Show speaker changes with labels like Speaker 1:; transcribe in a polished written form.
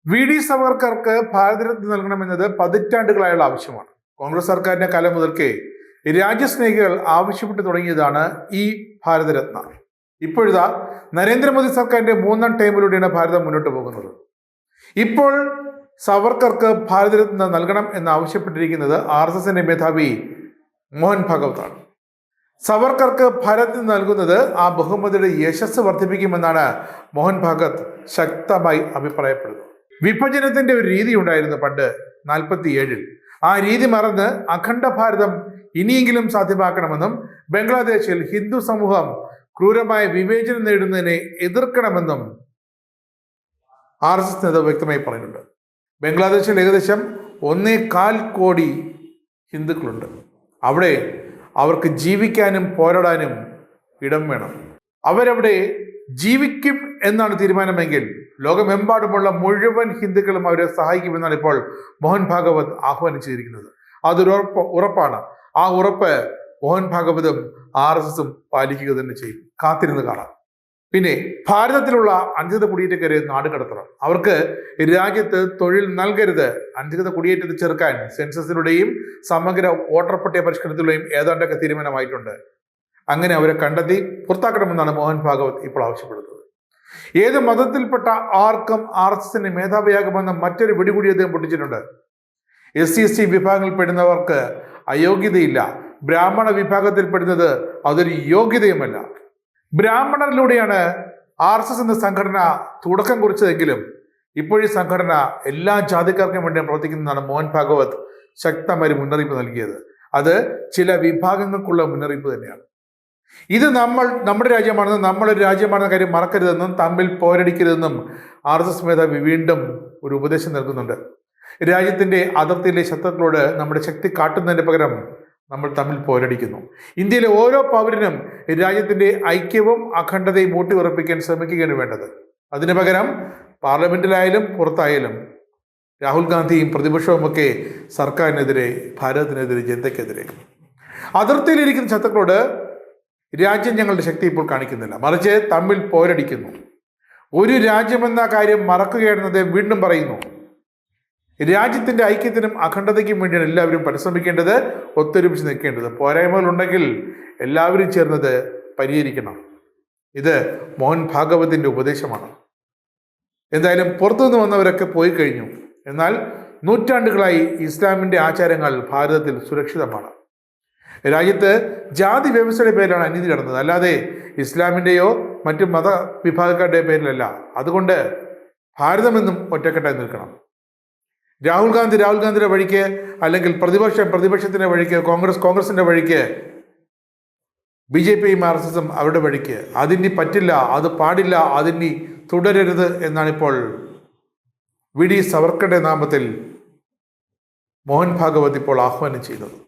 Speaker 1: VD. സവർക്കർക്ക് Bharat Ratna നൽകണമെന്നത് പതിറ്റാണ്ടുകളായുള്ള ആവശ്യമാണ്. കോൺഗ്രസ് സർക്കാരിന്റെ കാലം മുതൽക്കേ രാജ്യസ്നേഹികൾ ആവശ്യപ്പെട്ടു തുടങ്ങിയതാണ് ഈ ഭാരതരത്ന. ഇപ്പോഴിതാ നരേന്ദ്രമോദി സർക്കാരിന്റെ 3ാം ടൈമിലൂടെയാണ് ഭാരതം മുന്നോട്ട് പോകുന്നത്. ഇപ്പോൾ സവർക്കർക്ക് ഭാരതരത്ന നൽകണം എന്നാവശ്യപ്പെട്ടിരിക്കുന്നത് RSSന്റെ മേധാവി മോഹൻ ഭാഗവതാണ്. സവർക്കർക്ക് ഭാരതരത്ന നൽകുന്നത് ആ ബഹുമതിയുടെ യശസ് വർദ്ധിപ്പിക്കുമെന്നാണ് മോഹൻ ഭാഗവത് ശക്തമായി അഭിപ്രായപ്പെടുന്നത്. വിഭജനത്തിന്റെ ഒരു രീതി ഉണ്ടായിരുന്നു പണ്ട് 47-ൽ. ആ രീതി മറന്ന് അഖണ്ഡ ഭാരതം ഇനിയെങ്കിലും സാധ്യമാക്കണമെന്നും ബംഗ്ലാദേശിൽ ഹിന്ദു സമൂഹം ക്രൂരമായ വിവേചനം നേടുന്നതിനെ എതിർക്കണമെന്നും RSS നേതാവ് വ്യക്തമായി പറയുന്നുണ്ട്. ബംഗ്ലാദേശിൽ ഏകദേശം 1.25 കോടി ഹിന്ദുക്കളുണ്ട്. അവിടെ അവർക്ക് ജീവിക്കാനും പോരാടാനും ഇടം വേണം. അവരവിടെ ജീവിക്കും എന്നാണ് തീരുമാനമെങ്കിൽ ലോകമെമ്പാടുമുള്ള മുഴുവൻ ഹിന്ദുക്കളും അവരെ സഹായിക്കുമെന്നാണ് ഇപ്പോൾ മോഹൻ ഭാഗവത് ആഹ്വാനം ചെയ്തിരിക്കുന്നത്. അതൊരു ഉറപ്പാണ്. ആ ഉറപ്പ് മോഹൻ ഭാഗവതും RSSും പാലിക്കുക തന്നെ ചെയ്യും. കാത്തിരുന്ന് കാണാം. പിന്നെ ഭാരതത്തിലുള്ള അനധികൃത കുടിയേറ്റക്കാരെ നാട് കടത്തണം. അവർക്ക് രാജ്യത്ത് തൊഴിൽ നൽകരുത്. അനധികൃത കുടിയേറ്റത്തെ ചെറുക്കാൻ സെൻസസിലൂടെയും സമഗ്ര വോട്ടർ പട്ടിക പരിഷ്കരണത്തിലൂടെയും ഏതാണ്ടൊക്കെ തീരുമാനമായിട്ടുണ്ട്. അങ്ങനെ അവരെ കണ്ടെത്തി പുറത്താക്കണമെന്നാണ് മോഹൻ ഭാഗവത് ഇപ്പോൾ ആവശ്യപ്പെടുന്നത്. ഏത് മതത്തിൽപ്പെട്ട ആർക്കും RSSന്റെ മേധാവിയാകുമെന്ന മറ്റൊരു വെടികൂടി അദ്ദേഹം പൊട്ടിച്ചിട്ടുണ്ട്. SC/ST വിഭാഗങ്ങളിൽപ്പെടുന്നവർക്ക് അയോഗ്യതയില്ല. ബ്രാഹ്മണ വിഭാഗത്തിൽപ്പെടുന്നത് അതൊരു യോഗ്യതയുമല്ല. ബ്രാഹ്മണരിലൂടെയാണ് RSS എന്ന സംഘടന തുടക്കം കുറിച്ചതെങ്കിലും ഇപ്പോഴീ സംഘടന എല്ലാ ജാതിക്കാർക്കും വേണ്ടി പ്രവർത്തിക്കുന്നതാണ് മോഹൻ ഭാഗവത് ശക്തമായി മുന്നറിയിപ്പ് നൽകിയത്. അത് ചില വിഭാഗങ്ങൾക്കുള്ള മുന്നറിയിപ്പ് തന്നെയാണ്. ഇത് നമ്മുടെ രാജ്യമാണെന്നും നമ്മളൊരു രാജ്യമാണെന്ന കാര്യം മറക്കരുതെന്നും തമ്മിൽ പോരടിക്കരുതെന്നും RSS മേധാവി വീണ്ടും ഒരു ഉപദേശം നൽകുന്നുണ്ട്. രാജ്യത്തിന്റെ അതിർത്തിയിലെ ശത്രുക്കളോട് നമ്മുടെ ശക്തി കാട്ടുന്നതിന് പകരം നമ്മൾ തമ്മിൽ പോരടിക്കുന്നു. ഇന്ത്യയിലെ ഓരോ പൗരനും രാജ്യത്തിന്റെ ഐക്യവും അഖണ്ഡതയും ഊട്ടിയുറപ്പിക്കാൻ ശ്രമിക്കുകയാണ് വേണ്ടത്. അതിനു പകരം പാർലമെന്റിലായാലും പുറത്തായാലും രാഹുൽ ഗാന്ധിയും പ്രതിപക്ഷവുമൊക്കെ സർക്കാരിനെതിരെ, ഭാരതത്തിനെതിരെ, ജനതയ്ക്കെതിരെ അതിർത്തിയിലിരിക്കുന്ന ശത്രുക്കളോട് രാജ്യം ഞങ്ങളുടെ ശക്തി ഇപ്പോൾ കാണിക്കുന്നില്ല, മറിച്ച് തമ്മിൽ പോരടിക്കുന്നു. ഒരു രാജ്യമെന്ന കാര്യം മറക്കുകയാണെന്നത് വീണ്ടും പറയുന്നു. രാജ്യത്തിന്റെ ഐക്യത്തിനും അഖണ്ഡതയ്ക്കും വേണ്ടിയാണ് എല്ലാവരും പരിശ്രമിക്കേണ്ടത്, ഒത്തൊരുമിച്ച് നിൽക്കേണ്ടത്. പോരായ്മകളുണ്ടെങ്കിൽ എല്ലാവരും ചേർന്നത് പരിഹരിക്കണം. ഇത് മോഹൻ ഭാഗവതിന്റെ ഉപദേശമാണ്. എന്തായാലും പുറത്തുനിന്ന് വന്നവരൊക്കെ പോയി കഴിഞ്ഞു. എന്നാൽ നൂറ്റാണ്ടുകളായി ഇസ്ലാമിന്റെ ആചാരങ്ങൾ ഭാരതത്തിൽ സുരക്ഷിതമാണ്. രാജ്യത്ത് ജാതി വ്യവസ്ഥയുടെ പേരിലാണ് അനീതി നടന്നത്, അല്ലാതെ ഇസ്ലാമിൻ്റെയോ മറ്റു മതവിഭാഗക്കാരുടെയോ പേരിലല്ല. അതുകൊണ്ട് ഭാരതമെന്നും ഒറ്റക്കെട്ടായി നിൽക്കണം. രാഹുൽ ഗാന്ധിയുടെ വഴിക്ക്, അല്ലെങ്കിൽ പ്രതിപക്ഷത്തിന്റെ വഴിക്ക്, കോൺഗ്രസിന്റെ വഴിക്ക്, BJPയും RSSും അവരുടെ വഴിക്ക്. അതിനി പറ്റില്ല, അത് പാടില്ല, അതിനി തുടരരുത് എന്നാണിപ്പോൾ വി.ഡി. സവർക്കറുടെ നാമത്തിൽ മോഹൻ ഭാഗവത് ഇപ്പോൾ ആഹ്വാനം ചെയ്തത്.